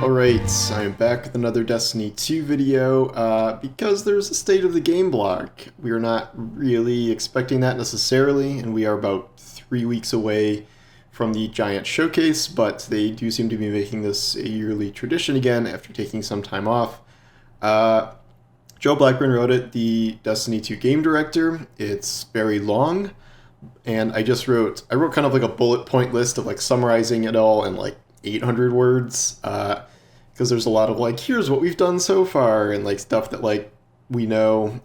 Alright, I'm back with another Destiny 2 video, because there's a State of the Game blog. We are not really expecting that necessarily, and we are about 3 weeks away from the giant showcase, but they do seem to be making this a yearly tradition again after taking some time off. Joe Blackburn wrote it, the Destiny 2 game director. It's very long, and I wrote kind of like a bullet point list of like summarizing it all in like 800 words, because there's a lot of like, here's what we've done so far, and like stuff that like we know,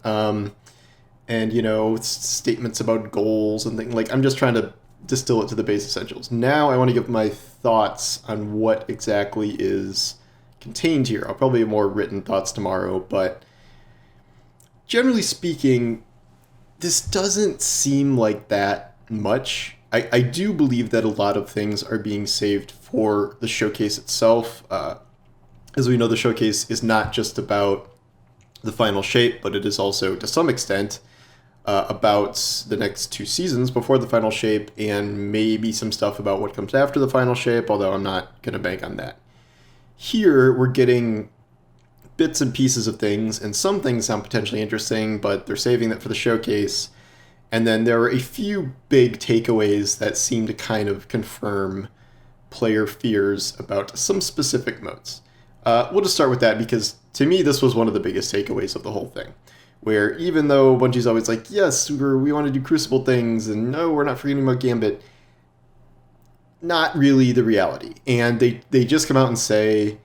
and you know, statements about goals and things. Like, I'm just trying to distill it to the base essentials. Now I want to give my thoughts on what exactly is contained here. I'll probably have more written thoughts tomorrow, but generally speaking, this doesn't seem like that much. I do believe that a lot of things are being saved for the showcase itself. As we know, the showcase is not just about the final shape, but it is also, to some extent, about the next 2 seasons before the final shape, and maybe some stuff about what comes after the final shape, although I'm not going to bank on that. Here, we're getting bits and pieces of things, and some things sound potentially interesting, but they're saving that for the showcase. And then there are a few big takeaways that seem to kind of confirm player fears about some specific modes. We'll just start with that, because to me this was one of the biggest takeaways of the whole thing. Where even though Bungie's always like, yes, we want to do Crucible things, and no, we're not forgetting about Gambit, not really the reality. And they just come out and say,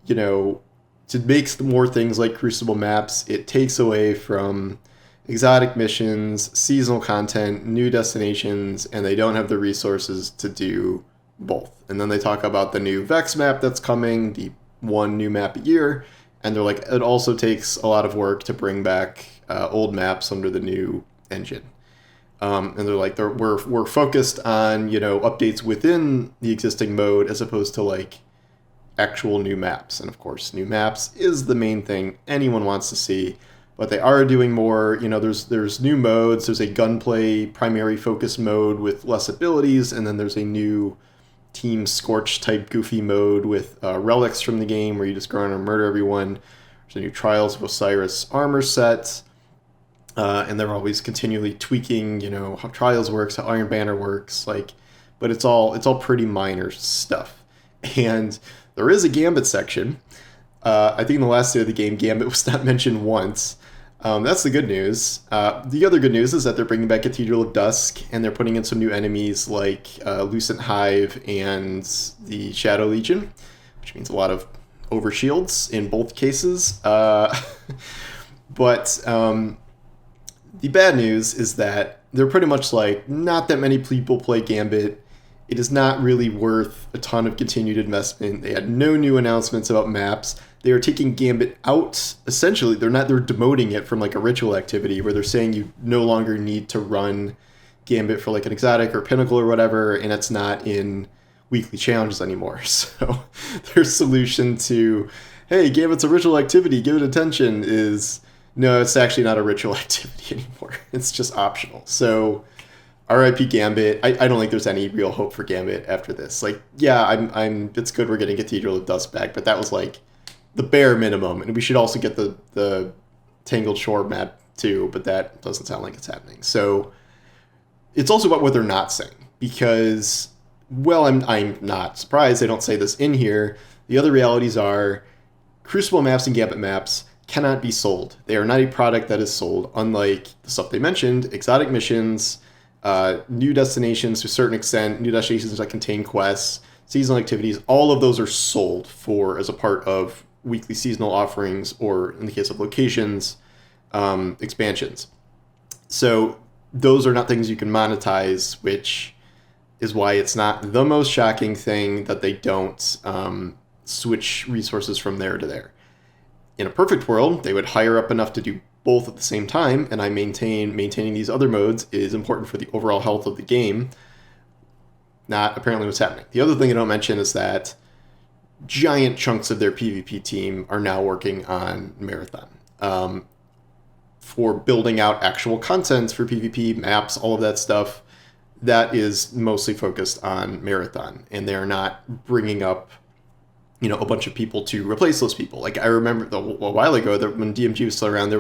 you know, to make more things like Crucible maps, it takes away from exotic missions, seasonal content, new destinations, and they don't have the resources to do both. And then they talk about the new Vex map that's coming, the one new map a year, and they're like, it also takes a lot of work to bring back old maps under the new engine. And they're like, we're focused on, you know, updates within the existing mode as opposed to like actual new maps. And of course, new maps is the main thing anyone wants to see. But they are doing more. You know, there's new modes. There's a gunplay primary focus mode with less abilities, and then there's a new Team Scorch type goofy mode with relics from the game where you just go around and murder everyone. There's a new Trials of Osiris armor set, and they're always continually tweaking, you know, how Trials works, how Iron Banner works, like, but it's all pretty minor stuff. And there is a Gambit section. I think in the last day of the game, Gambit was not mentioned once. That's the good news. The other good news is that they're bringing back Cathedral of Dusk, and they're putting in some new enemies like Lucent Hive and the Shadow Legion, which means a lot of overshields in both cases. But the bad news is that they're pretty much like, not that many people play Gambit. It is not really worth a ton of continued investment. They had no new announcements about maps. They are taking Gambit out, essentially. They're demoting it from like a ritual activity where they're saying you no longer need to run Gambit for like an exotic or pinnacle or whatever, and it's not in weekly challenges anymore. So their solution to, hey, Gambit's a ritual activity, give it attention, is no, it's actually not a ritual activity anymore. It's just optional. So RIP Gambit. I don't think there's any real hope for Gambit after this. Like, yeah, it's good we're getting Cathedral of Dust back, but that was like the bare minimum, and we should also get the Tangled Shore map too, but that doesn't sound like it's happening. So it's also about what they're not saying, because, well, I'm not surprised they don't say this in here. The other realities are Crucible maps and Gambit maps cannot be sold. They are not a product that is sold, unlike the stuff they mentioned, exotic missions, new destinations to a certain extent, new destinations that contain quests, seasonal activities. All of those are sold for as a part of weekly seasonal offerings, or in the case of locations, expansions. So those are not things you can monetize, which is why it's not the most shocking thing that they don't switch resources from there to there. In a perfect world, they would hire up enough to do both at the same time, and I maintaining these other modes is important for the overall health of the game. Not apparently what's happening. The other thing I don't mention is that giant chunks of their PvP team are now working on Marathon for building out actual content for PvP, maps, all of that stuff. That is mostly focused on Marathon, and they're not bringing up a bunch of people to replace those people. Like I remember a while ago that when DMG was still around,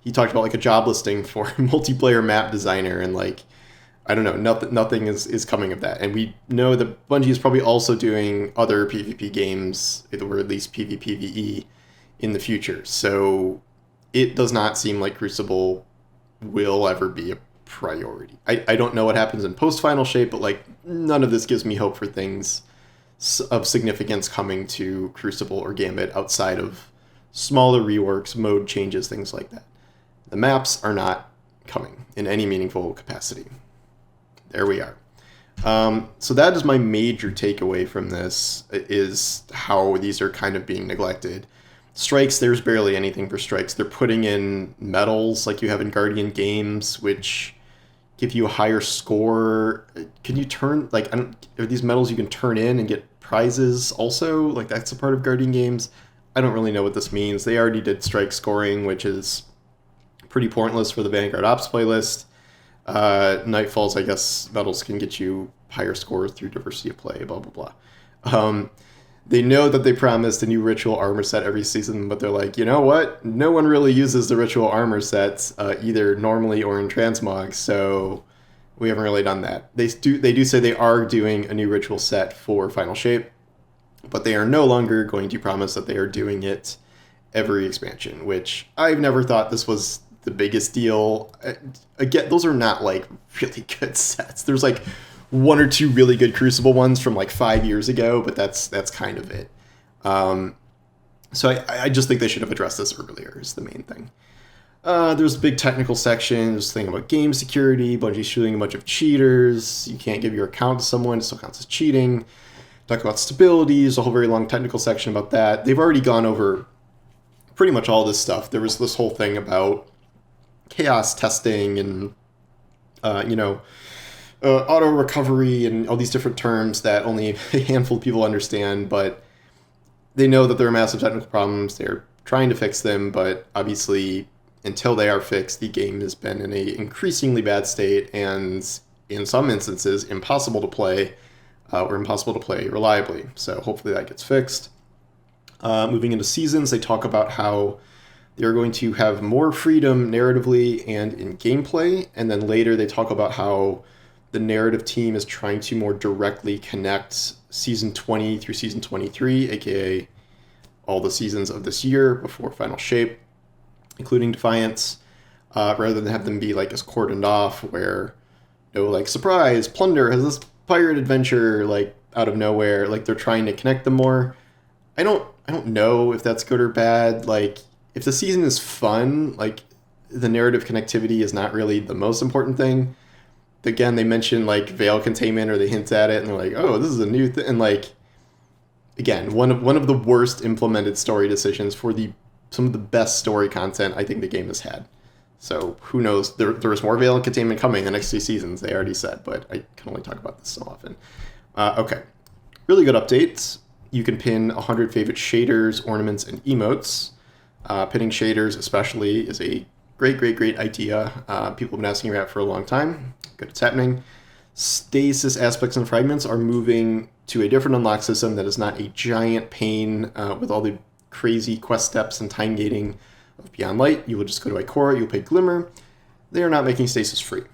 he talked about like a job listing for multiplayer map designer, and like, I don't know, nothing is coming of that. And we know that Bungie is probably also doing other PvP games, or at least PvPvE in the future. So it does not seem like Crucible will ever be a priority. I don't know what happens in post-final shape, but like none of this gives me hope for things of significance coming to Crucible or Gambit outside of smaller reworks, mode changes, things like that. The maps are not coming in any meaningful capacity. There we are. So that is my major takeaway from this, is how these are kind of being neglected. Strikes, there's barely anything for strikes. They're putting in medals like you have in Guardian games, which give you a higher score. Can you turn, like, are these medals you can turn in and get prizes also? Like, that's a part of Guardian games. I don't really know what this means. They already did strike scoring, which is pretty pointless for the Vanguard Ops playlist. Nightfalls, I guess, medals can get you higher scores through diversity of play, blah, blah, blah. They know that they promised a new ritual armor set every season, but they're like, you know what? No one really uses the ritual armor sets, either normally or in transmog, so we haven't really done that. They do say they are doing a new ritual set for Final Shape, but they are no longer going to promise that they are doing it every expansion, which I've never thought this was the biggest deal. Again, those are not like really good sets. There's like one or two really good Crucible ones from like 5 years ago, but that's kind of it. So I just think they should have addressed this earlier is the main thing. There's a big technical section, there's a thing about game security, Bungie shooting a bunch of cheaters, you can't give your account to someone, it still counts as cheating. Talk about stability, there's a whole very long technical section about that. They've already gone over pretty much all this stuff. There was this whole thing about chaos testing and, auto recovery and all these different terms that only a handful of people understand, but they know that there are massive technical problems. They're trying to fix them, but obviously until they are fixed, the game has been in an increasingly bad state and in some instances impossible to play or impossible to play reliably. So hopefully that gets fixed. Moving into seasons, they talk about how they're going to have more freedom narratively and in gameplay, and then later they talk about how the narrative team is trying to more directly connect Season 20 through Season 23, aka all the seasons of this year before Final Shape, including Defiance, rather than have them be like as cordoned off where, like, surprise, Plunder has this pirate adventure, like, out of nowhere. Like, they're trying to connect them more. I don't know if that's good or bad. Like, if the season is fun, like, the narrative connectivity is not really the most important thing. Again, they mention like veil containment, or they hint at it, and they're like, "Oh, this is a new thing." And like, again, one of the worst implemented story decisions for some of the best story content I think the game has had. So who knows? There is more veil containment coming the next 2 seasons. They already said, but I can only talk about this so often. Okay, really good updates. You can pin 100 favorite shaders, ornaments, and emotes. Pinning shaders especially is a great idea. People have been asking about it for a long time. Good, it's happening. Stasis aspects and fragments are moving to a different unlock system that is not a giant pain with all the crazy quest steps and time gating of Beyond Light. You will just go to Ikora, you'll pay Glimmer. They are not making Stasis free.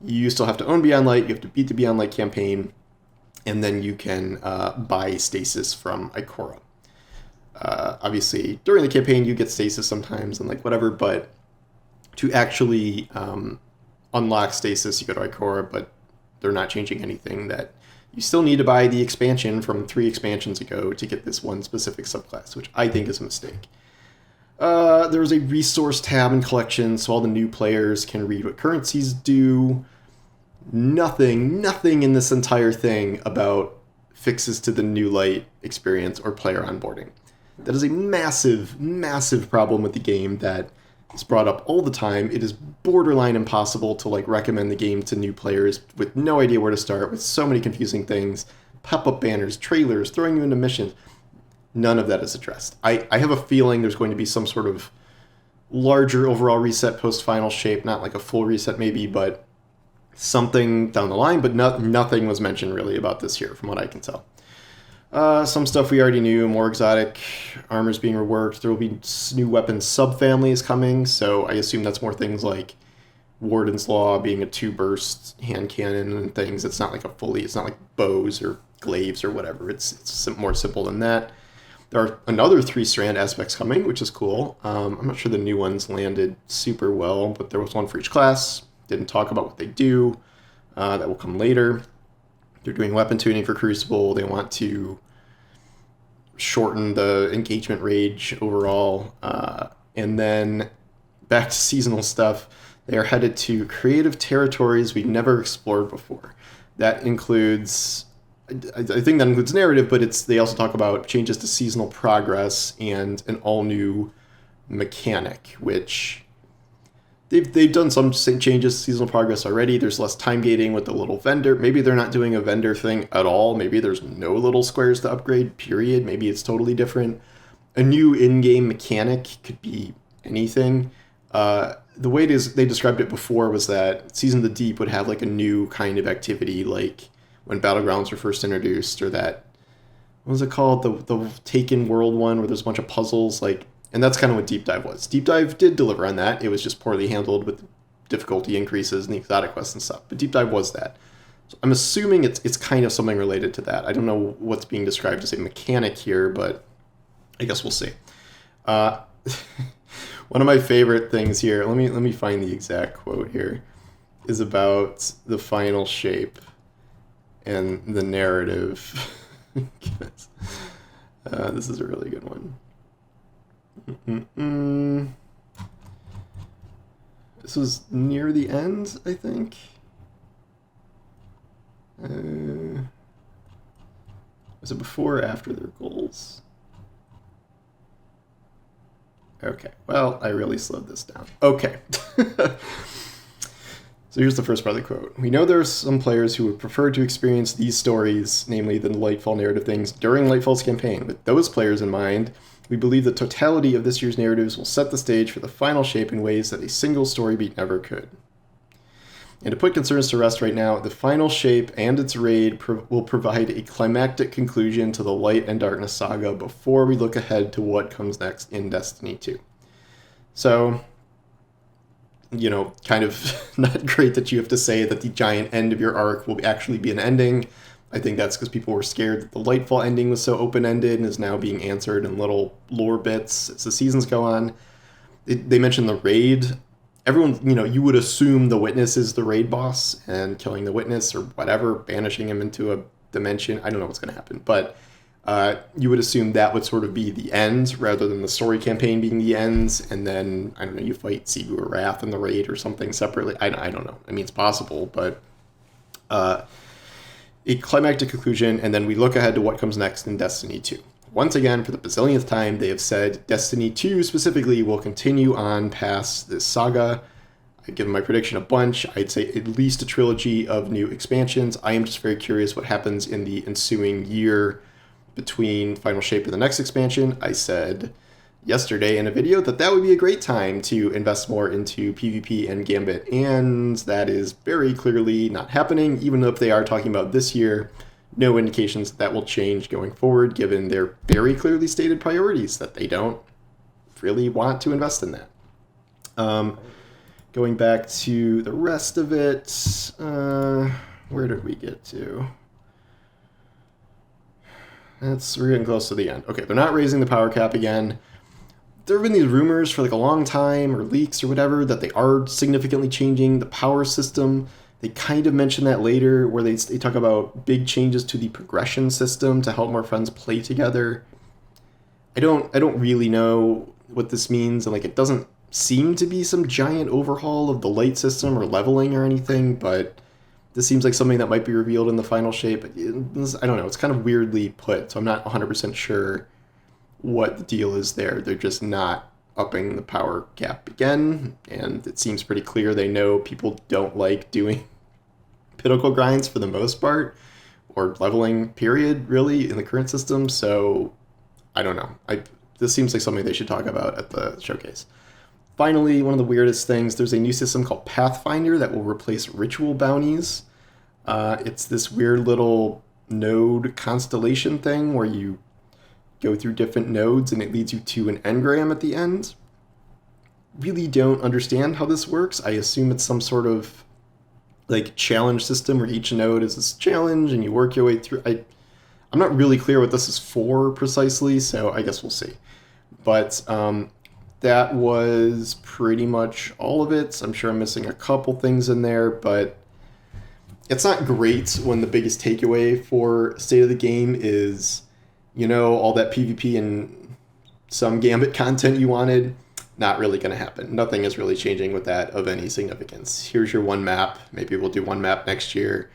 You still have to own Beyond Light, you have to beat the Beyond Light campaign, and then you can buy Stasis from Ikora. Obviously, during the campaign, you get Stasis sometimes and like whatever, but to actually unlock Stasis, you go to Ikora, but they're not changing anything. That you still need to buy the expansion from 3 expansions ago to get this one specific subclass, which I think is a mistake. There's a resource tab in collection, so all the new players can read what currencies do. Nothing in this entire thing about fixes to the New Light experience or player onboarding. That is a massive problem with the game that is brought up all the time. It is borderline impossible to like recommend the game to new players with no idea where to start, with so many confusing things, pop-up banners, trailers, throwing you into missions. None of that is addressed. I have a feeling there's going to be some sort of larger overall reset post-Final Shape, not like a full reset maybe, but something down the line, but nothing was mentioned really about this here from what I can tell. Some stuff we already knew, more exotic armors being reworked. There will be new weapon subfamilies coming, so I assume that's more things like Warden's Law being a 2-burst hand cannon and things. It's not like it's not like bows or glaives or whatever. It's more simple than that. There are another 3-strand aspects coming, which is cool. I'm not sure the new ones landed super well, but there was one for each class. Didn't talk about what they do. That will come later. They're doing weapon tuning for Crucible. They want to shorten the engagement range overall. And then back to seasonal stuff. They are headed to creative territories we've never explored before. That includes, I think that includes narrative, but they also talk about changes to seasonal progress and an all-new mechanic, which they've done some changes to seasonal progress already. There's less time gating with the little vendor. Maybe they're not doing a vendor thing at all. Maybe there's no little squares to upgrade, period. Maybe it's totally different. A new in-game mechanic could be anything. The way they described it before was that Season of the Deep would have like a new kind of activity, like when Battlegrounds were first introduced, or that, what was it called? The Taken World one, where there's a bunch of puzzles, like, and that's kind of what Deep Dive was. Deep Dive did deliver on that. It was just poorly handled with difficulty increases and the exotic quests and stuff. But Deep Dive was that. So I'm assuming it's kind of something related to that. I don't know what's being described as a mechanic here, but I guess we'll see. One of my favorite things here, let me find the exact quote here, is about the final shape and the narrative. This is a really good one. This was near the end, I think. Was it before or after their goals? Okay, well, I really slowed this down. Okay. So here's the first part of the quote. We know there are some players who would prefer to experience these stories, namely the Lightfall narrative things, during Lightfall's campaign. With those players in mind, we believe the totality of this year's narratives will set the stage for the final shape in ways that a single story beat never could. And to put concerns to rest right now, the final shape and its raid will provide a climactic conclusion to the Light and Darkness saga before we look ahead to what comes next in Destiny 2. So, you know, kind of not great that you have to say that the giant end of your arc will actually be an ending. I think that's because people were scared that the Lightfall ending was so open-ended and is now being answered in little lore bits as the seasons go on. They mentioned the raid. Everyone, you know, you would assume the Witness is the raid boss, and killing the Witness or whatever, banishing him into a dimension, I don't know what's going to happen, but you would assume that would sort of be the end rather than the story campaign being the ends, and then, I don't know, you fight Sigu or Wrath in the raid or something separately. I don't know. I mean, it's possible, but a climactic conclusion, and then we look ahead to what comes next in Destiny 2. Once again, for the bazillionth time, they have said Destiny 2 specifically will continue on past this saga. I've given my prediction a bunch. I'd say at least a trilogy of new expansions. I am just very curious what happens in the ensuing year between Final Shape and the next expansion. I said yesterday in a video that would be a great time to invest more into PvP and Gambit, and that is very clearly not happening, even if they are talking about this year. No indications that will change going forward, given their very clearly stated priorities, that they don't really want to invest in that. Going back to the rest of it, where did we get to? We're getting close to the end. Okay, they're not raising the power cap again. There have been these rumors for like a long time, or leaks or whatever, that they are significantly changing the power system. They kind of mention that later, where they talk about big changes to the progression system to help more friends play together. I don't really know what this means, and like it doesn't seem to be some giant overhaul of the light system or leveling or anything, but this seems like something that might be revealed in the final shape. I don't know, it's kind of weirdly put, so I'm not 100% sure what the deal is there. They're just not upping the power cap again, and it seems pretty clear they know people don't like doing pinnacle grinds for the most part, or leveling period, really, in the current system, so I don't know. This seems like something they should talk about at the showcase. Finally, one of the weirdest things, there's a new system called Pathfinder that will replace ritual bounties. It's this weird little node constellation thing where you go through different nodes and it leads you to an engram at the end. Really don't understand how this works. I assume it's some sort of like challenge system where each node is this challenge and you work your way through. I'm not really clear what this is for precisely, so I guess we'll see. But that was pretty much all of it. I'm sure I'm missing a couple things in there, but it's not great when the biggest takeaway for State of the Game is, all that PvP and some Gambit content you wanted. Not really going to happen. Nothing is really changing with that of any significance. Here's your one map. Maybe we'll do one map next year.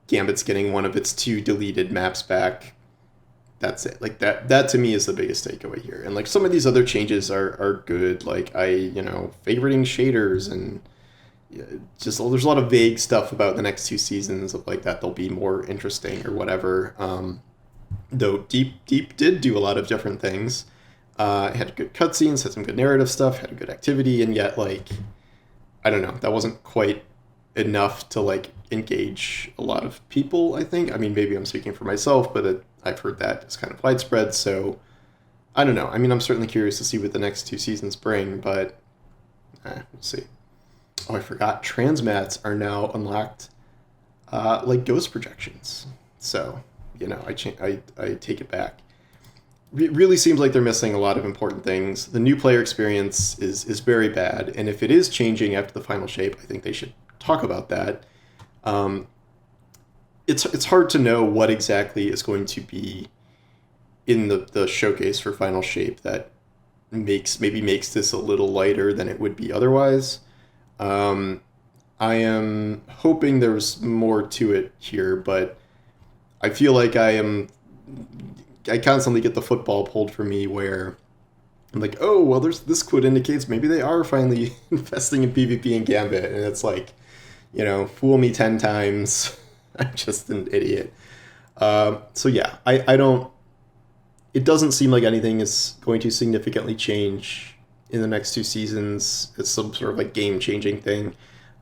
Gambit's getting one of its 2 deleted maps back. That's it. Like that to me is the biggest takeaway here. And like some of these other changes are good. Like favoriting shaders and just there's a lot of vague stuff about the next 2 seasons of like that they'll be more interesting or whatever. Though Deep did do a lot of different things. It had good cutscenes, had some good narrative stuff, had a good activity, and yet, like, I don't know, that wasn't quite enough to, like, engage a lot of people, I think. I mean, maybe I'm speaking for myself, but I've heard that it's kind of widespread, so I don't know. I mean, I'm certainly curious to see what the next 2 seasons bring, but we'll see. Oh, I forgot. Transmats are now unlocked, like ghost projections. So, I take it back. It really seems like they're missing a lot of important things. The new player experience is very bad, and if it is changing after the final shape, I think they should talk about that. It's hard to know what exactly is going to be in the showcase for final shape that makes this a little lighter than it would be otherwise. I am hoping there's more to it here, but I feel like I constantly get the football pulled for me where I'm like, oh, well, this quote indicates maybe they are finally investing in PvP and Gambit. And it's like, fool me 10 times. I'm just an idiot. So yeah, it doesn't seem like anything is going to significantly change in the next 2 seasons. It's some sort of like game-changing thing.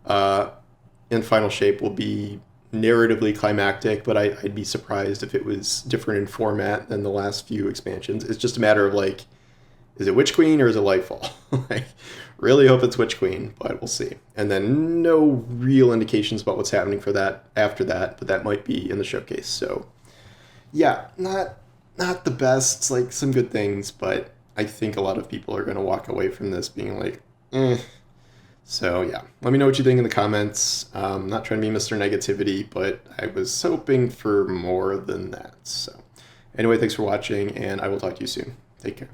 And Final Shape will be narratively climactic, but I'd be surprised if it was different in format than the last few expansions. It's just a matter of like, is it Witch Queen or is it Lightfall? I really hope it's Witch Queen, but we'll see. And then no real indications about what's happening for that after that, but that might be in the showcase. So yeah, not the best, like some good things, but I think a lot of people are going to walk away from this being like, eh. So yeah, let me know what you think in the comments. I'm not trying to be Mr. Negativity, but I was hoping for more than that. So anyway, thanks for watching, and I will talk to you soon. Take care.